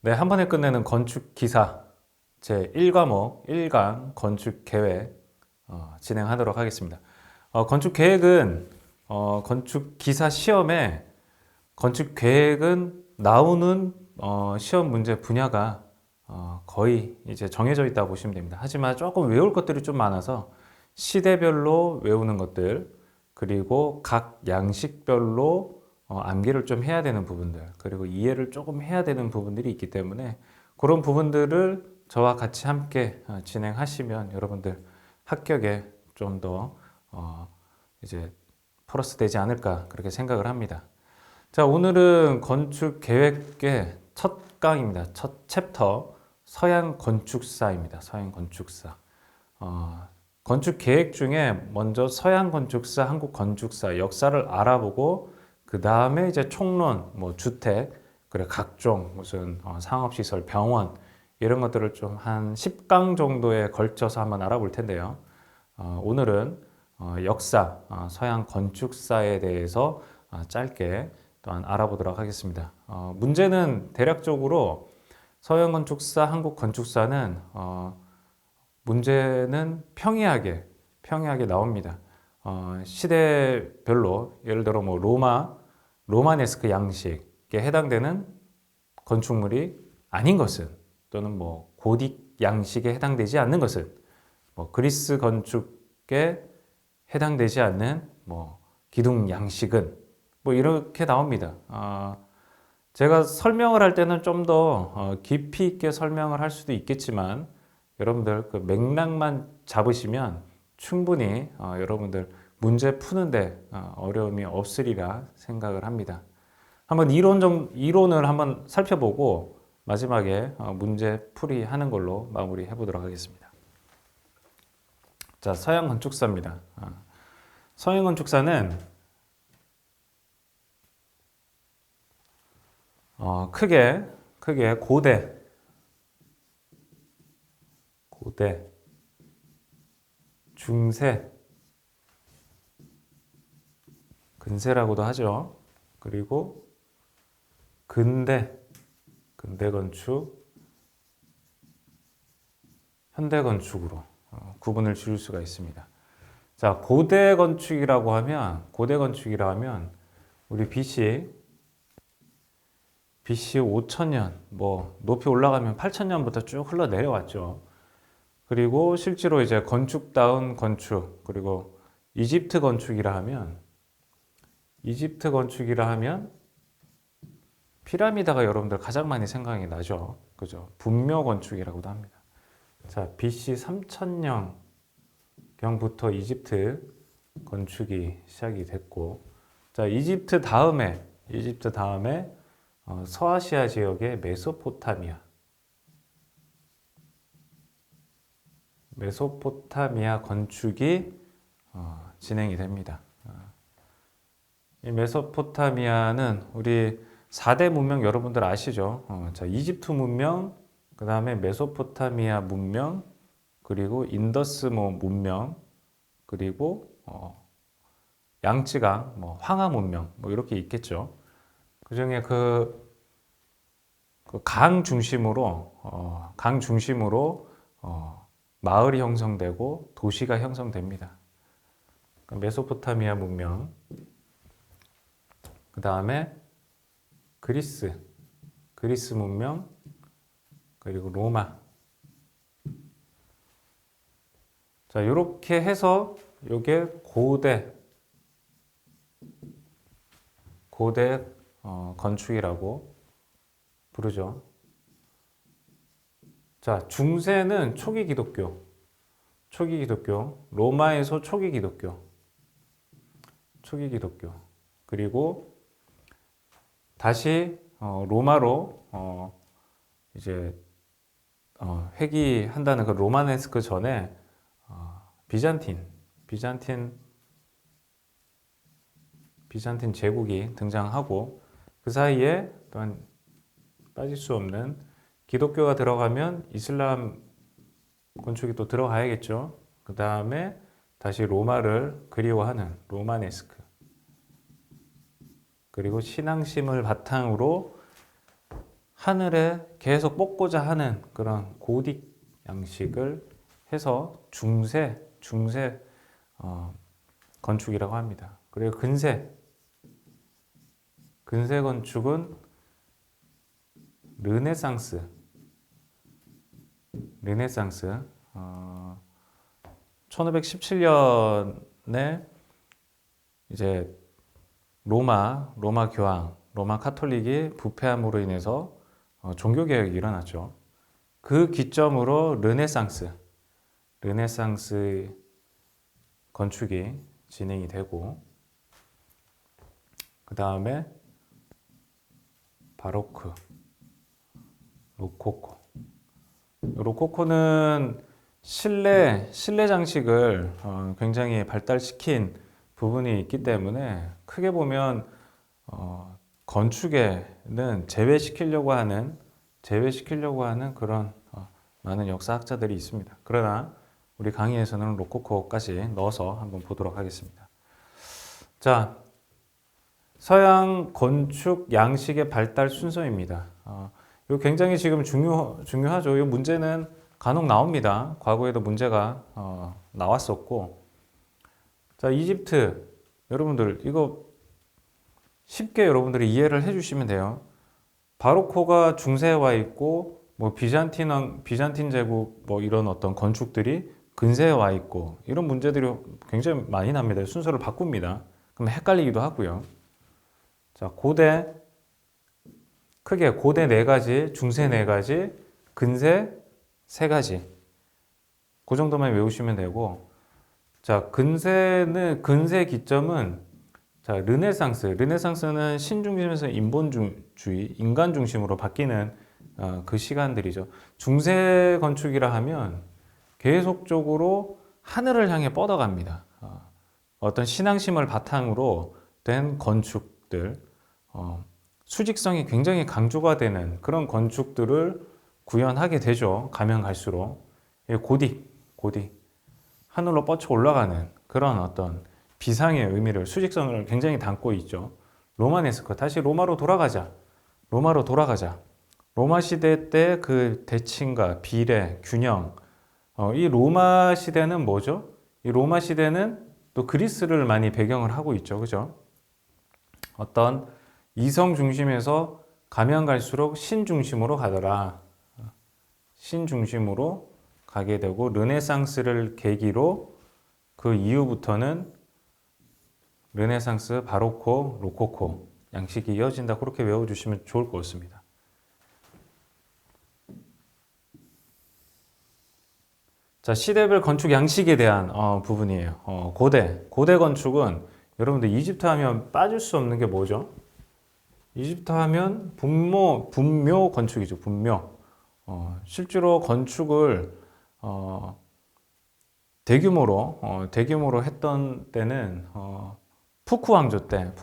네, 한 번에 끝내는 건축 기사 제 1과목 1강 건축 계획 진행하도록 하겠습니다. 건축 계획은 건축 기사 시험에 건축 계획은 나오는 시험 문제 분야가 거의 이제 정해져 있다고 보시면 됩니다. 하지만 조금 외울 것들이 좀 많아서 시대별로 외우는 것들, 그리고 각 양식별로 암기를 좀 해야 되는 부분들, 그리고 이해를 조금 해야 되는 부분들이 있기 때문에 그런 부분들을 저와 같이 함께 진행하시면 여러분들 합격에 좀 더 이제 플러스 되지 않을까 그렇게 생각을 합니다. 자, 오늘은 건축 계획의 첫 강입니다. 첫 챕터 서양 건축사입니다. 서양 건축사. 건축 계획 중에 먼저 서양 건축사, 한국 건축사 역사를 알아보고 그 다음에 이제 총론, 뭐 주택, 그래 각종 무슨 상업시설, 병원 이런 것들을 좀 한 10강 정도에 걸쳐서 한번 알아볼 텐데요. 오늘은 역사, 서양 건축사에 대해서 짧게 또한 알아보도록 하겠습니다. 문제는 대략적으로 서양 건축사, 한국 건축사는 문제는 평이하게 나옵니다. 시대별로 예를 들어 뭐 로마네스크 양식에 해당되는 건축물이 아닌 것은, 또는 뭐 고딕 양식에 해당되지 않는 것은, 뭐 그리스 건축에 해당되지 않는 뭐 기둥 양식은 뭐 이렇게 나옵니다. 제가 설명을 할 때는 좀 더 깊이 있게 설명을 할 수도 있겠지만 여러분들 그 맥락만 잡으시면 충분히 여러분들 문제 푸는데 어려움이 없으리라 생각을 합니다. 한번 이론을 한번 살펴보고 마지막에 문제 풀이 하는 걸로 마무리해 보도록 하겠습니다. 자, 서양 건축사입니다. 서양 건축사는 크게 고대, 중세, 근세라고도 하죠. 그리고 근대 건축, 현대 건축으로 구분을 지을 수가 있습니다. 자, 고대 건축이라고 하면 우리 BC 5천년, 뭐 높이 올라가면 8천년부터 쭉 흘러 내려왔죠. 그리고 실제로 이제 건축다운 건축, 그리고 이집트 건축이라 하면 피라미드가 여러분들 가장 많이 생각이 나죠. 그죠? 분묘 건축이라고도 합니다. 자, BC 3000년경부터 이집트 건축이 시작이 됐고, 자, 이집트 다음에 서아시아 지역의 메소포타미아 건축이 진행이 됩니다. 이 메소포타미아는 우리 4대 문명 여러분들 아시죠? 자, 이집트 문명, 그 다음에 메소포타미아 문명, 그리고 인더스 문명, 그리고 양쯔강, 뭐 황하 문명, 뭐 이렇게 있겠죠. 그 중에 강 중심으로 마을이 형성되고 도시가 형성됩니다. 메소포타미아 문명, 그 다음에 그리스 문명, 그리고 로마. 자, 이렇게 해서 이게 고대 건축이라고 부르죠. 자, 중세는 초기 기독교, 로마에서 초기 기독교, 그리고 다시 로마로 이제 회귀한다는 그 로마네스크 전에 비잔틴 제국이 등장하고, 그 사이에 또한 빠질 수 없는 기독교가 들어가면 이슬람 건축이 또 들어가야겠죠. 그 다음에 다시 로마를 그리워하는 로마네스크, 그리고 신앙심을 바탕으로 하늘에 계속 뻗고자 하는 그런 고딕 양식을 해서 중세 건축이라고 합니다. 그리고 근세 건축은 르네상스 1517년에 이제 로마 교황, 로마 카톨릭이 부패함으로 인해서 종교 개혁이 일어났죠. 그 기점으로 르네상스 건축이 진행이 되고, 그 다음에 바로크, 로코코는 실내 장식을 굉장히 발달시킨 부분이 있기 때문에 크게 보면 건축에는 제외시키려고 하는 그런 많은 역사학자들이 있습니다. 그러나 우리 강의에서는 로코코까지 넣어서 한번 보도록 하겠습니다. 자, 서양 건축 양식의 발달 순서입니다. 이거 굉장히 지금 중요하죠. 이 문제는 간혹 나옵니다. 과거에도 문제가 나왔었고, 자, 이집트 여러분들 이거 쉽게 여러분들이 이해를 해주시면 돼요. 바로코가 중세에 와 있고, 뭐 비잔틴 제국 뭐 이런 어떤 건축들이 근세에 와 있고, 이런 문제들이 굉장히 많이 납니다. 순서를 바꿉니다. 그럼 헷갈리기도 하고요. 자, 크게 고대 4가지, 중세 4가지, 근세 3가지. 그 정도만 외우시면 되고, 자, 근세 기점은, 자, 르네상스는 신중심에서 인본주의, 인간 중심으로 바뀌는 그 시간들이죠. 중세 건축이라 하면 계속적으로 하늘을 향해 뻗어갑니다. 어떤 신앙심을 바탕으로 된 건축들, 수직성이 굉장히 강조가 되는 그런 건축들을 구현하게 되죠. 가면 갈수록. 고딕, 하늘로 뻗쳐 올라가는 그런 어떤 비상의 의미를, 수직성을 굉장히 담고 있죠. 로마네스크, 다시 로마로 돌아가자. 로마 시대 때 그 대칭과 비례, 균형. 이 로마 시대는 뭐죠? 이 로마 시대는 또 그리스를 많이 배경을 하고 있죠. 그죠? 어떤 이성 중심에서 가면 갈수록 신 중심으로 가더라. 신 중심으로 가게 되고, 르네상스를 계기로 그 이후부터는 르네상스, 바로코, 로코코 양식이 이어진다. 그렇게 외워주시면 좋을 것 같습니다. 자, 시대별 건축 양식에 대한 부분이에요. 고대 건축은 여러분들 이집트 하면 빠질 수 없는 게 뭐죠? 이집트 하면 분묘 건축이죠. 분묘. 실제로 건축을 대규모로 했던 때는 푸크 왕조 때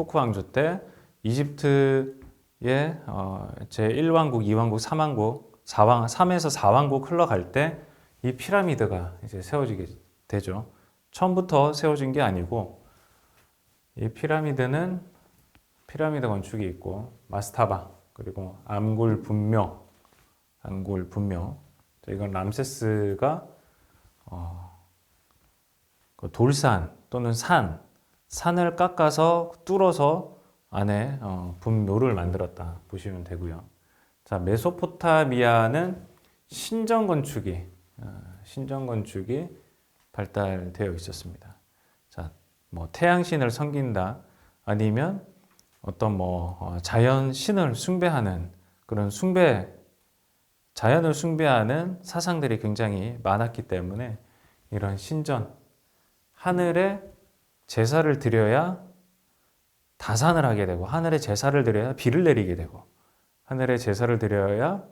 이집트의 제1왕국, 2왕국, 3왕국, 3에서 4왕국 흘러갈 때 이 피라미드가 이제 세워지게 되죠. 처음부터 세워진 게 아니고, 이 피라미드 건축이 있고, 마스타바, 그리고 암굴 분묘. 이건 람세스가 그 돌산 또는 산을 깎아서 뚫어서 안에 분묘를 만들었다 보시면 되고요. 자, 메소포타미아는 신전 건축이 발달되어 있었습니다. 자, 뭐 태양신을 섬긴다, 아니면 어떤 자연신을 숭배하는 그런 자연을 숭배하는 사상들이 굉장히 많았기 때문에, 이런 신전, 하늘에 제사를 드려야 다산을 하게 되고, 하늘에 제사를 드려야 비를 내리게 되고, 하늘에 제사를 드려야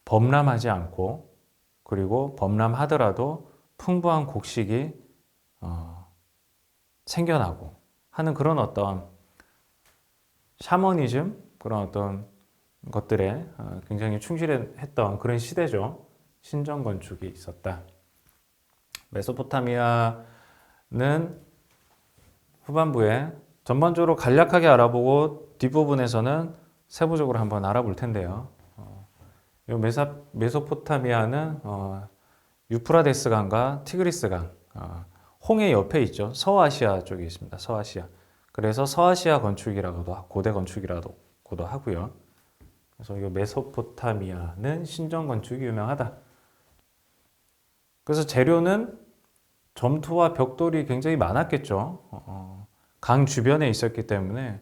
범람하지 않고, 그리고 범람하더라도 풍부한 곡식이 생겨나고 하는 그런 어떤 샤머니즘, 그런 어떤 것들에 굉장히 충실했던 그런 시대죠. 신전 건축이 있었다. 메소포타미아는 후반부에 전반적으로 간략하게 알아보고 뒷부분에서는 세부적으로 한번 알아볼 텐데요. 요 메소포타미아는 유프라데스 강과 티그리스 강, 홍해 옆에 있죠. 서아시아 쪽에 있습니다. 서아시아. 그래서 서아시아 건축이라고도 고대 건축이라고도 하고요. 그래서 이 메소포타미아는 신전 건축이 유명하다. 그래서 재료는 점토와 벽돌이 굉장히 많았겠죠. 강 주변에 있었기 때문에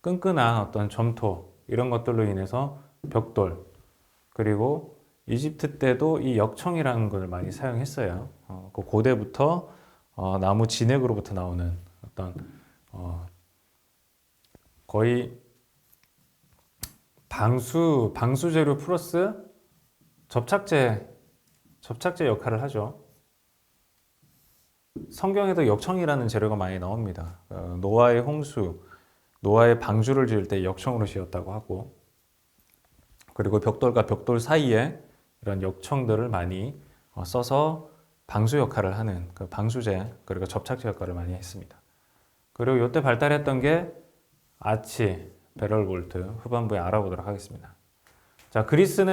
끈끈한 어떤 점토 이런 것들로 인해서 벽돌, 그리고 이집트 때도 이 역청이라는 걸 많이 사용했어요. 그 고대부터 나무 진액으로부터 나오는 어떤 거의 방수 재료 플러스 접착제 역할을 하죠. 성경에도 역청이라는 재료가 많이 나옵니다. 노아의 홍수, 노아의 방주를 지을 때 역청으로 지었다고 하고, 그리고 벽돌과 벽돌 사이에 이런 역청들을 많이 써서 방수 역할을 하는 그 방수제, 그리고 접착제 역할을 많이 했습니다. 그리고 이때 발달했던 게 아치, 베럴볼트, 후반부에 알아보도록 하겠습니다. 자, 그리스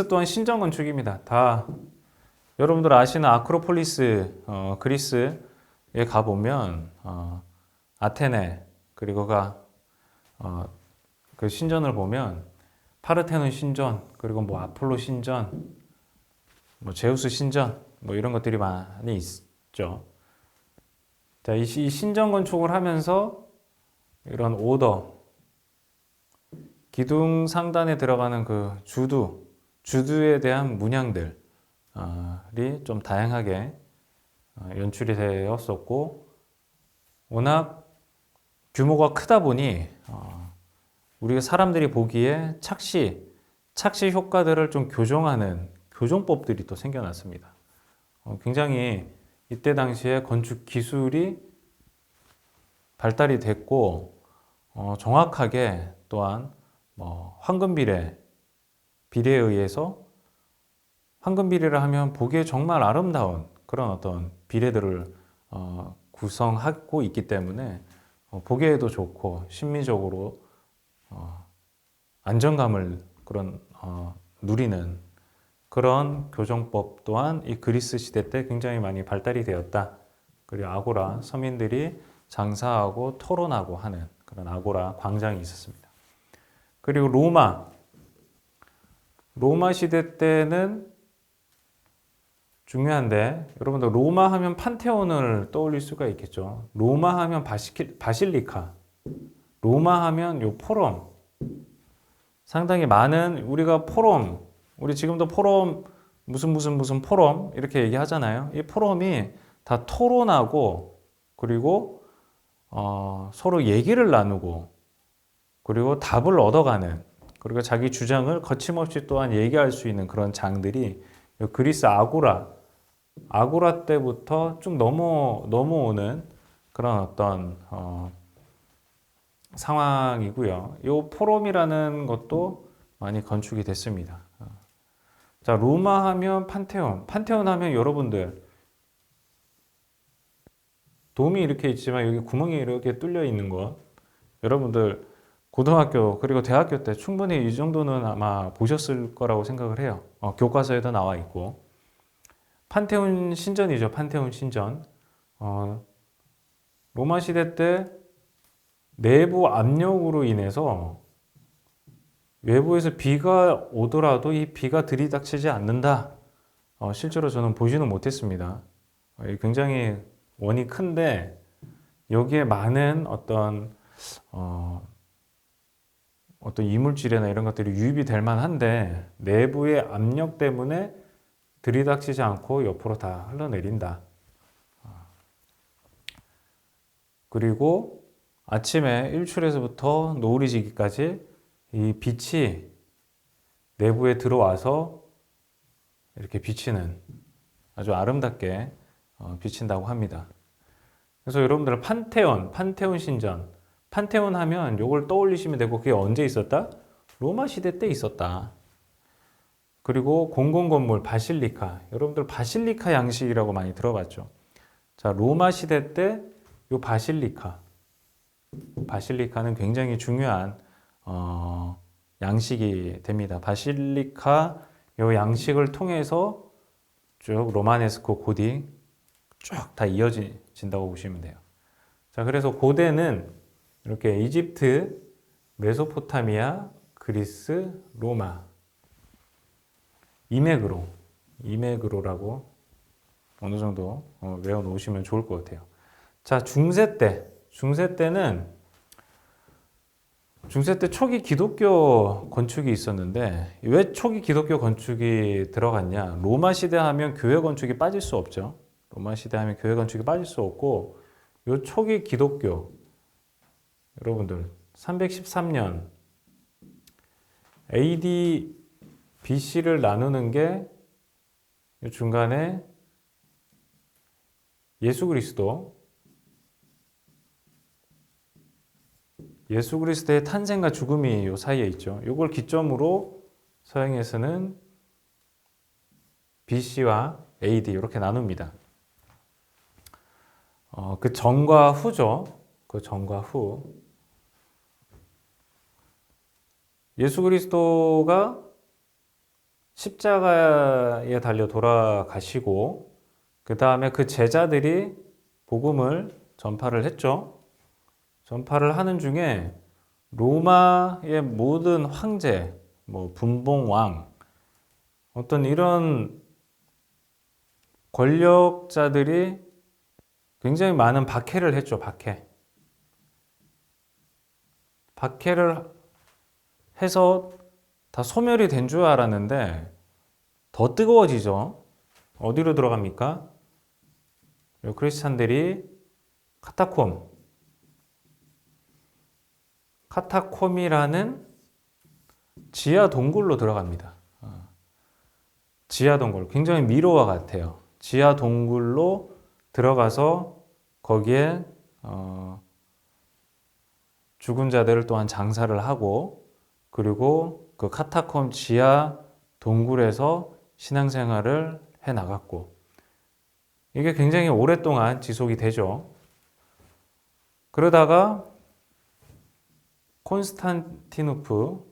또한 신전 건축입니다. 다 여러분들 아시는 아크로폴리스, 그리스에 가보면 아테네, 그리고 그 신전을 보면 파르테논 신전, 그리고 뭐 아폴로 신전, 뭐 제우스 신전, 뭐 이런 것들이 많이 있죠. 자, 이 신전 건축을 하면서 이런 오더, 기둥 상단에 들어가는 그 주두에 대한 문양들이 좀 다양하게 연출이 되었었고, 워낙 규모가 크다 보니 우리가 사람들이 보기에 착시 효과들을 좀 교정하는 교정법들이 또 생겨났습니다. 굉장히 이때 당시에 건축 기술이 발달이 됐고, 정확하게 또한 황금 비례에 의해서, 황금 비례를 하면 보기에 정말 아름다운 그런 어떤 비례들을 구성하고 있기 때문에 보기에도 좋고 심미적으로 안정감을 누리는 그런 교정법 또한 이 그리스 시대 때 굉장히 많이 발달이 되었다. 그리고 아고라, 서민들이 장사하고 토론하고 하는 그런 아고라 광장이 있었습니다. 그리고 로마 시대 때는 중요한데, 여러분들 로마 하면 판테온을 떠올릴 수가 있겠죠. 로마 하면 바실리카, 로마 하면 요 포럼, 상당히 많은 우리가 포럼, 우리 지금도 포럼 무슨 포럼 이렇게 얘기하잖아요. 이 포럼이 다 토론하고, 그리고 서로 얘기를 나누고, 그리고 답을 얻어가는, 그리고 자기 주장을 거침없이 또한 얘기할 수 있는 그런 장들이 그리스 아고라 때부터 쭉 넘어오는 그런 어떤 상황이고요. 이 포럼이라는 것도 많이 건축이 됐습니다. 자, 로마 하면 판테온 하면 여러분들 돔이 이렇게 있지만 여기 구멍이 이렇게 뚫려 있는 것, 여러분들 고등학교 그리고 대학교 때 충분히 이 정도는 아마 보셨을 거라고 생각을 해요. 교과서에도 나와 있고. 판테온 신전이죠. 판테온 신전. 로마 시대 때 내부 압력으로 인해서 외부에서 비가 오더라도 이 비가 들이닥치지 않는다. 실제로 저는 보지는 못했습니다. 굉장히 원이 큰데 여기에 많은 어떤 이물질이나 이런 것들이 유입이 될 만한데 내부의 압력 때문에 들이닥치지 않고 옆으로 다 흘러내린다. 그리고 아침에 일출에서부터 노을이 지기까지 이 빛이 내부에 들어와서 이렇게 비치는, 아주 아름답게 비친다고 합니다. 그래서 여러분들 판테온 신전, 판테온 하면 이걸 떠올리시면 되고, 그게 언제 있었다? 로마 시대 때 있었다. 그리고 공공건물 바실리카, 여러분들 바실리카 양식이라고 많이 들어봤죠. 자, 로마 시대 때 이 바실리카, 바실리카는 굉장히 중요한 양식이 됩니다. 바실리카 요 양식을 통해서 쭉 로마네스코 고딕 쭉 다 이어진다고 보시면 돼요. 자, 그래서 고대는 이렇게 이집트, 메소포타미아, 그리스, 로마, 이메그로라고 어느 정도 외워놓으시면 좋을 것 같아요. 자, 중세 때는 중세 때 초기 기독교 건축이 있었는데 왜 초기 기독교 건축이 들어갔냐? 로마 시대 하면 교회 건축이 빠질 수 없죠. 로마 시대 하면 교회 건축이 빠질 수 없고 요 초기 기독교 여러분들 313년 AD BC를 나누는 게 요 중간에 예수 그리스도의 탄생과 죽음이 요 사이에 있죠. 요걸 기점으로 서양에서는 BC와 AD 이렇게 나눕니다. 그 전과 후죠. 그 전과 후. 예수 그리스도가 십자가에 달려 돌아가시고 그 다음에 그 제자들이 복음을 전파를 했죠. 전파를 하는 중에 로마의 모든 황제, 뭐 분봉왕, 어떤 이런 권력자들이 굉장히 많은 박해를 했죠. 박해를 해서 다 소멸이 된 줄 알았는데 더 뜨거워지죠. 어디로 들어갑니까? 크리스찬들이 카타콤이라는 지하 동굴로 들어갑니다. 지하 동굴, 굉장히 미로와 같아요. 지하 동굴로 들어가서 거기에 죽은 자들을 또한 장사를 하고 그리고 그 카타콤 지하 동굴에서 신앙생활을 해 나갔고 이게 굉장히 오랫동안 지속이 되죠. 그러다가 콘스탄티누프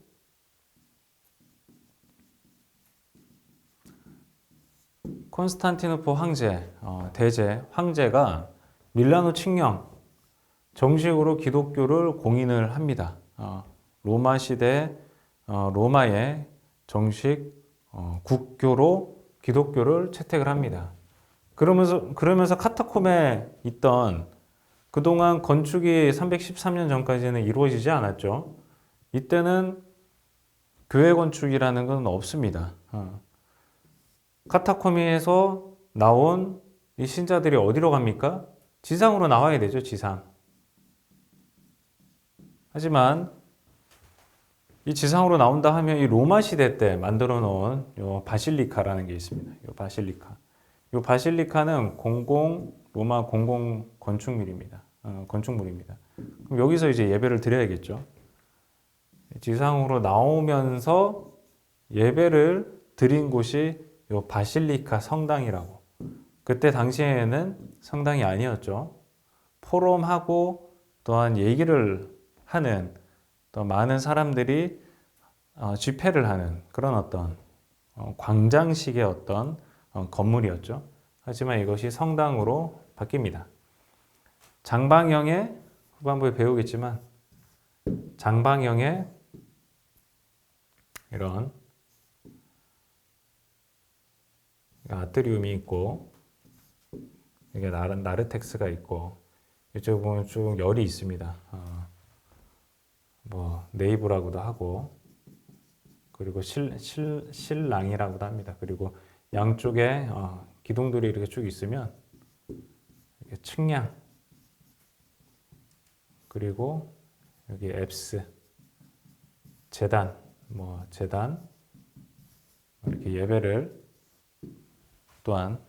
황제, 대제 황제가 밀라노 칙령 정식으로 기독교를 공인을 합니다. 로마 시대 로마의 정식 국교로 기독교를 채택을 합니다. 그러면서 카타콤에 있던 그동안 건축이 313년 전까지는 이루어지지 않았죠. 이때는 교회 건축이라는 건 없습니다. 카타콤에서 나온 이 신자들이 어디로 갑니까? 지상으로 나와야 되죠, 지상. 하지만 이 지상으로 나온다 하면 이 로마 시대 때 만들어 놓은 요 바실리카라는 게 있습니다. 요 바실리카는 로마 공공 건축물입니다. 그럼 여기서 이제 예배를 드려야겠죠. 지상으로 나오면서 예배를 드린 곳이 요 바실리카 성당이라고. 그때 당시에는 성당이 아니었죠. 포럼하고 또한 얘기를 하는 또 많은 사람들이 집회를 하는 그런 어떤 광장식의 어떤 건물이었죠. 하지만 이것이 성당으로 바뀝니다. 장방형의 후반부에 배우겠지만 장방형의 이런 아트리움이 있고 이게 나르텍스가 있고 이쪽 보면 쭉 열이 있습니다. 뭐 네이브라고도 하고 그리고 신랑이라고도 합니다. 그리고 양쪽에 기둥들이 이렇게 쭉 있으면 이렇게 측량 그리고 여기 앱스 재단 이렇게 예배를 또한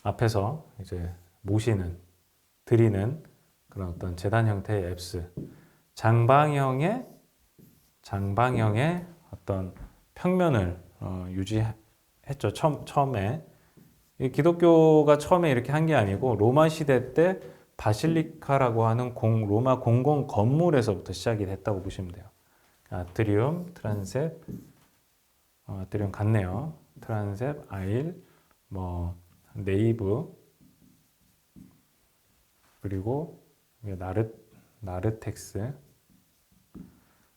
앞에서 이제 드리는 그런 어떤 재단 형태의 앱스 장방형의 어떤 평면을 유지했죠. 처음에 이 기독교가 처음에 이렇게 한 게 아니고 로마 시대 때 바실리카라고 하는 로마 공공 건물에서부터 시작이 됐다고 보시면 돼요. 아트리움, 트란셉, 아트리움 같네요. 트란셉, 아일, 뭐 네이브, 그리고 나르텍스.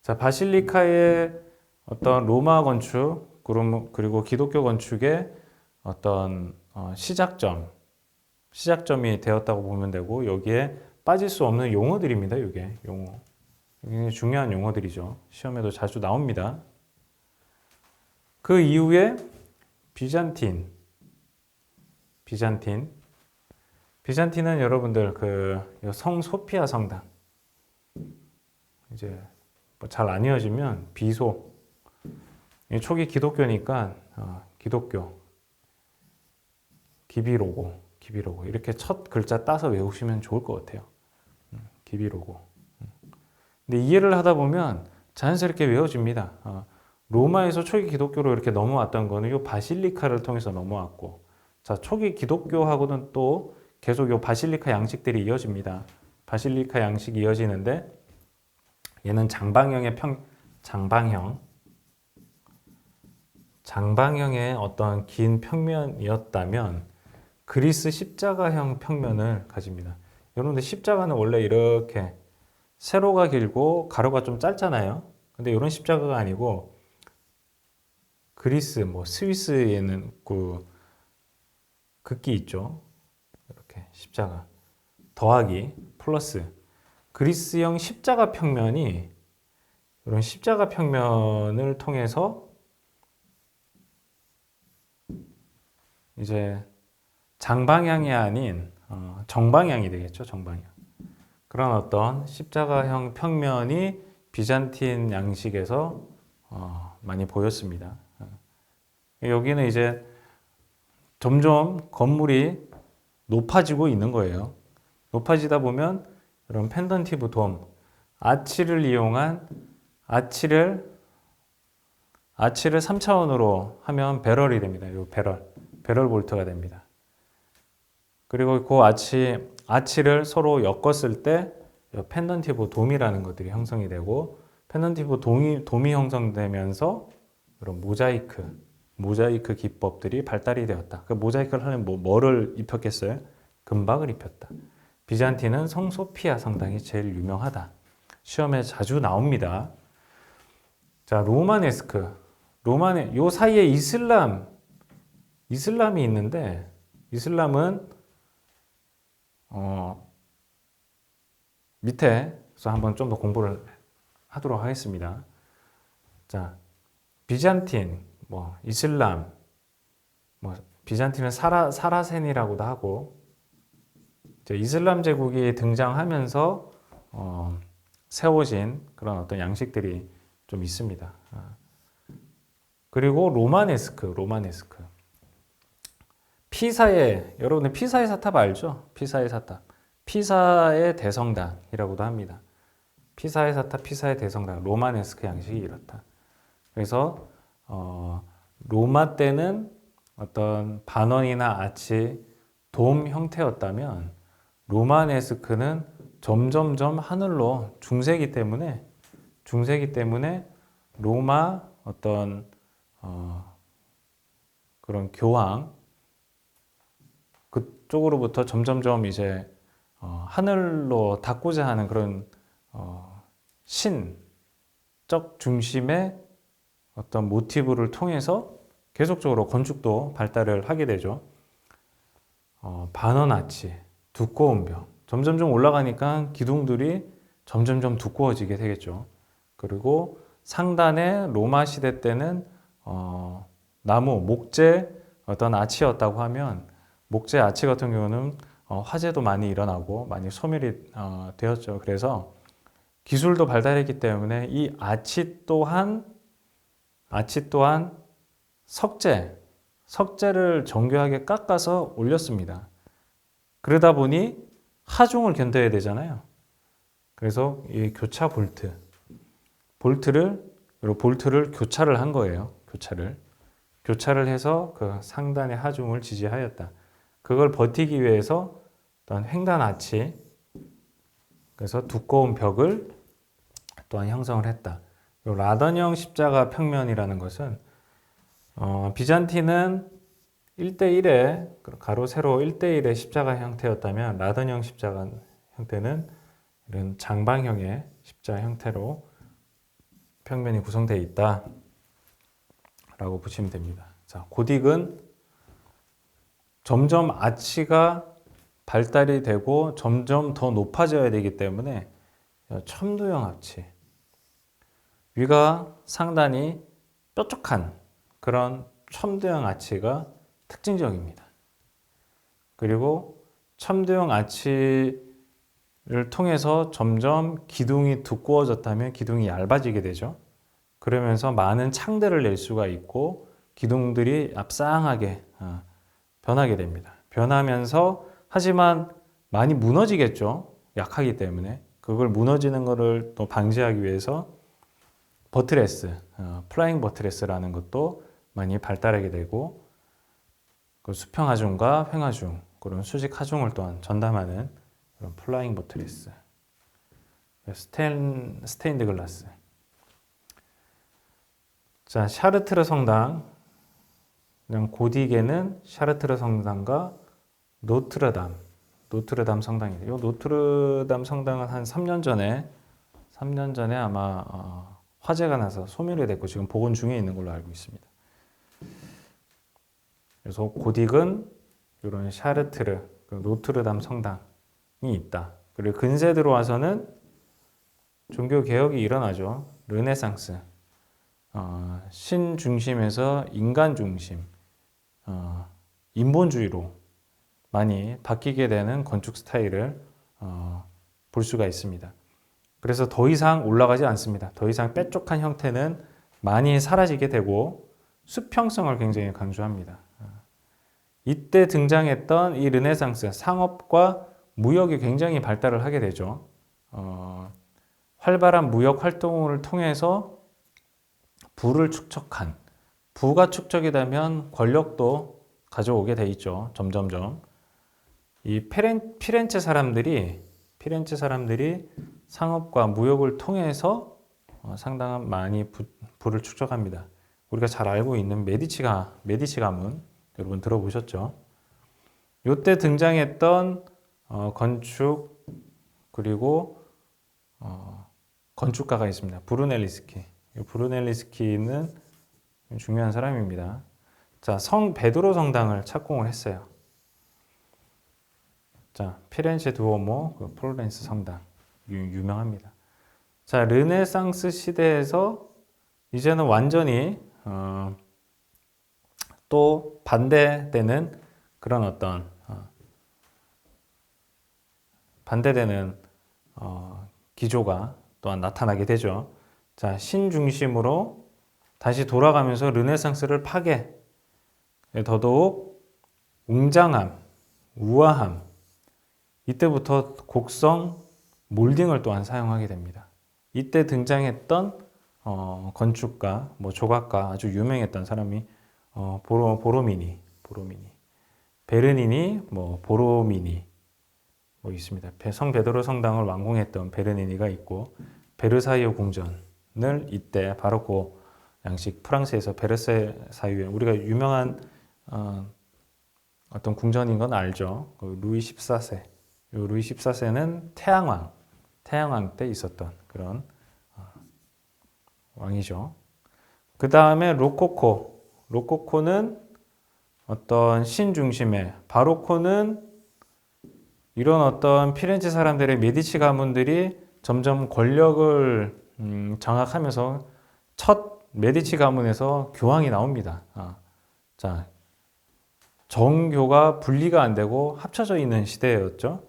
자, 바실리카의 어떤 로마 건축 그리고 기독교 건축의 어떤 시작점이 되었다고 보면 되고, 여기에 빠질 수 없는 용어들입니다. 이게 용어. 굉장히 중요한 용어들이죠. 시험에도 자주 나옵니다. 그 이후에 비잔틴은 여러분들 그 성 소피아 성당, 이제 뭐 잘 안 이어지면 비소. 초기 기독교니까 기독교, 기비로고 이렇게 첫 글자 따서 외우시면 좋을 것 같아요. 기비로고. 근데 이해를 하다 보면 자연스럽게 외워집니다. 로마에서 초기 기독교로 이렇게 넘어왔던 거는 이 바실리카를 통해서 넘어왔고, 자, 초기 기독교하고는 또 계속 이 바실리카 양식들이 이어집니다. 바실리카 양식이 이어지는데, 얘는 장방형의 어떤 긴 평면이었다면 그리스 십자가형 평면을 가집니다. 여러분들 십자가는 원래 이렇게 세로가 길고 가로가 좀 짧잖아요. 근데 이런 십자가가 아니고, 그리스, 스위스에는 그 극기 있죠. 이렇게 십자가 더하기 플러스 그리스형 십자가 평면이, 이런 십자가 평면을 통해서 이제 장방향이 아닌 정방향이 되겠죠. 정방향. 그런 어떤 십자가형 평면이 비잔틴 양식에서 많이 보였습니다. 여기는 이제 점점 건물이 높아지고 있는 거예요. 높아지다 보면 이런 펜던티브 돔, 아치를 이용한 아치를 3차원으로 하면 배럴이 됩니다. 이 배럴 볼트가 됩니다. 그리고 그 아치를 서로 엮었을 때 펜던티브 돔이라는 것들이 형성이 되고, 펜던티브 돔이 형성되면서 이런 모자이크 기법들이 발달이 되었다. 그 모자이크를 하려면 뭐를 입혔겠어요? 금박을 입혔다. 비잔틴은 성소피아 성당이 제일 유명하다. 시험에 자주 나옵니다. 자, 로마네스크. 요 사이에 이슬람이 있는데, 이슬람은 밑에서 한번 좀 더 공부를 하도록 하겠습니다. 자, 비잔틴, 이슬람, 비잔틴은 사라센이라고도 하고, 이제 이슬람 제국이 등장하면서 세워진 그런 어떤 양식들이 좀 있습니다. 그리고 로마네스크. 여러분들 피사의 사탑 알죠? 피사의 사탑. 피사의 대성당이라고도 합니다. 피사의 사탑, 피사의 대성당. 로마네스크 양식이 이렇다. 그래서 로마 때는 어떤 반원이나 아치, 돔 형태였다면, 로마네스크는 점점점 하늘로 중세기 때문에 로마 어떤 그런 교황 그쪽으로부터 점점점 이제 하늘로 닿고자 하는 그런 신적 중심의 어떤 모티브를 통해서 계속적으로 건축도 발달을 하게 되죠. 반원 아치, 두꺼운 벽, 점점점 올라가니까 기둥들이 점점점 두꺼워지게 되겠죠. 그리고 상단에 로마 시대 때는 목재 어떤 아치였다고 하면, 목재 아치 같은 경우는 화재도 많이 일어나고 많이 소멸이 되었죠. 그래서 기술도 발달했기 때문에 이 아치 또한 석재를 정교하게 깎아서 올렸습니다. 그러다 보니 하중을 견뎌야 되잖아요. 그래서 이 교차 볼트를 교차를 한 거예요. 교차를 해서 그 상단의 하중을 지지하였다. 그걸 버티기 위해서 어떤 횡단 아치, 그래서 두꺼운 벽을 또한 형성을 했다. 요 라던형 십자가 평면이라는 것은 비잔틴은 1대1의 가로 세로 1대1의 십자가 형태였다면 라던형 십자가 형태는 이런 장방형의 십자 형태로 평면이 구성되어 있다 라고 보시면 됩니다. 자, 고딕은 점점 아치가 발달이 되고 점점 더 높아져야 되기 때문에 첨두형 아치, 위가 상단이 뾰족한 그런 첨두형 아치가 특징적입니다. 그리고 첨두형 아치를 통해서 점점 기둥이 두꺼워졌다면 기둥이 얇아지게 되죠. 그러면서 많은 창들을 낼 수가 있고 기둥들이 얍상하게 변하게 됩니다. 변하면서 하지만 많이 무너지겠죠. 약하기 때문에. 그걸 무너지는 것을 또 방지하기 위해서 버트레스, 플라잉 버트레스라는 것도 많이 발달하게 되고 그 수평 하중과 횡 하중, 그런 수직 하중을 또한 전담하는 그런 플라잉 버트레스, 스테인드 글라스. 자, 샤르트르 성당, 고딕에는 샤르트르 성당과 노트르담 성당이에요. 이 노트르담 성당은 한 3년 전에 아마 화재가 나서 소멸이 됐고 지금 복원 중에 있는 걸로 알고 있습니다. 그래서 고딕은 이런 샤르트르, 노트르담 성당이 있다. 그리고 근세 들어와서는 종교 개혁이 일어나죠. 르네상스, 신 중심에서 인간 중심, 인본주의로 많이 바뀌게 되는 건축 스타일을 볼 수가 있습니다. 그래서 더 이상 올라가지 않습니다. 더 이상 뾰족한 형태는 많이 사라지게 되고 수평성을 굉장히 강조합니다. 이때 등장했던 이 르네상스, 상업과 무역이 굉장히 발달을 하게 되죠. 활발한 무역 활동을 통해서 부를 축적한, 부가 축적이 되면 권력도 가져오게 돼 있죠. 점점점. 이 피렌체 사람들이 상업과 무역을 통해서 상당한 많이 부를 축적합니다. 우리가 잘 알고 있는 메디치 가문 여러분 들어보셨죠? 이때 등장했던 건축 그리고 건축가가 있습니다. 브루넬리스키. 브루넬리스키는 중요한 사람입니다. 자, 성 베드로 성당을 착공을 했어요. 자, 피렌체 두오모, 플로렌스 성당 유명합니다. 자, 르네상스 시대에서 이제는 완전히 또 반대되는 그런 어떤 반대되는 기조가 또한 나타나게 되죠. 자, 신 중심으로 다시 돌아가면서 르네상스를 파괴, 더더욱 웅장함, 우아함, 이때부터 곡성, 몰딩을 또한 사용하게 됩니다. 이때 등장했던 건축가, 조각가 아주 유명했던 사람이 보로미니, 베르니니, 보로미니 있습니다. 성 베드로 성당을 완공했던 베르니니가 있고 베르사유 궁전을 이때 바로코 양식 프랑스에서 베르사유에 우리가 유명한 어떤 궁전인 건 알죠. 루이 14세. 루이 14세는 태양왕 때 있었던 그런 왕이죠. 그 다음에 로코코는 어떤 신 중심의, 바로코는 이런 어떤 피렌체 사람들의 메디치 가문들이 점점 권력을 장악하면서 첫 메디치 가문에서 교황이 나옵니다. 자, 정교가 분리가 안 되고 합쳐져 있는 시대였죠.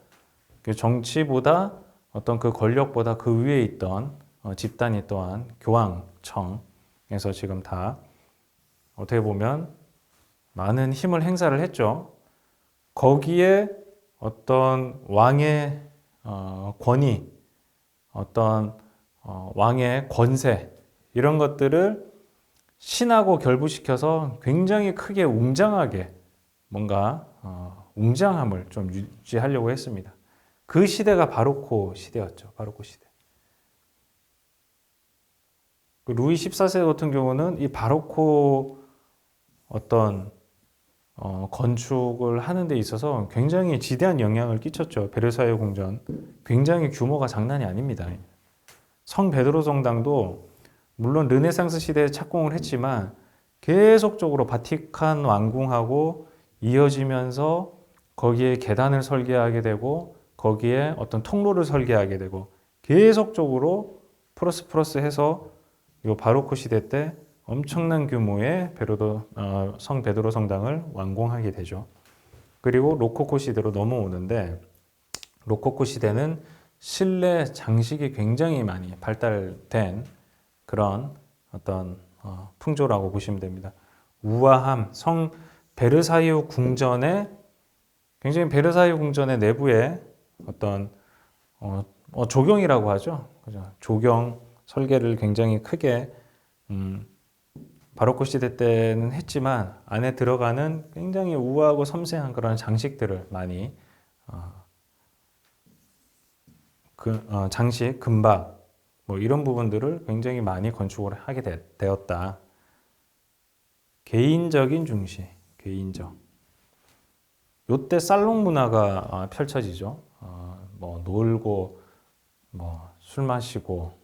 그 정치보다 어떤 그 권력보다 그 위에 있던 집단이 또한 교황청에서 지금 다 어떻게 보면 많은 힘을 행사를 했죠. 거기에 어떤 왕의 권위, 어떤 왕의 권세 이런 것들을 신하고 결부시켜서 굉장히 크게 웅장하게 뭔가 웅장함을 좀 유지하려고 했습니다. 그 시대가 바로코 시대였죠. 바로코 시대. 그 루이 14세 같은 경우는 이 바로코 어떤 건축을 하는 데 있어서 굉장히 지대한 영향을 끼쳤죠. 베르사유 궁전. 굉장히 규모가 장난이 아닙니다. 성 베드로 성당도 물론 르네상스 시대에 착공을 했지만 계속적으로 바티칸 왕궁하고 이어지면서 거기에 계단을 설계하게 되고 거기에 어떤 통로를 설계하게 되고 계속적으로 플러스 해서 이 바로코 시대 때 엄청난 규모의 성 베드로 성당을 완공하게 되죠. 그리고 로코코 시대로 넘어오는데 로코코 시대는 실내 장식이 굉장히 많이 발달된 그런 어떤 풍조라고 보시면 됩니다. 우아함, 성 베르사유 궁전의 굉장히 베르사유 궁전의 내부에 어떤 조경이라고 하죠. 그죠? 조경 설계를 굉장히 크게 바로코 시대 때는 했지만 안에 들어가는 굉장히 우아하고 섬세한 그런 장식들을 많이 장식, 금박 뭐 이런 부분들을 굉장히 많이 건축을 하게 되었다. 개인적인 중시, 개인적. 요때 살롱 문화가 펼쳐지죠. 뭐 놀고 뭐 술 마시고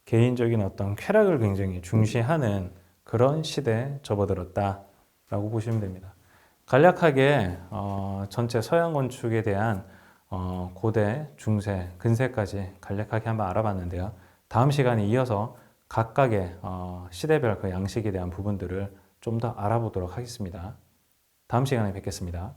개인적인 어떤 쾌락을 굉장히 중시하는 그런 시대에 접어들었다라고 보시면 됩니다. 간략하게 전체 서양 건축에 대한 고대, 중세, 근세까지 간략하게 한번 알아봤는데요. 다음 시간에 이어서 각각의 시대별 그 양식에 대한 부분들을 좀 더 알아보도록 하겠습니다. 다음 시간에 뵙겠습니다.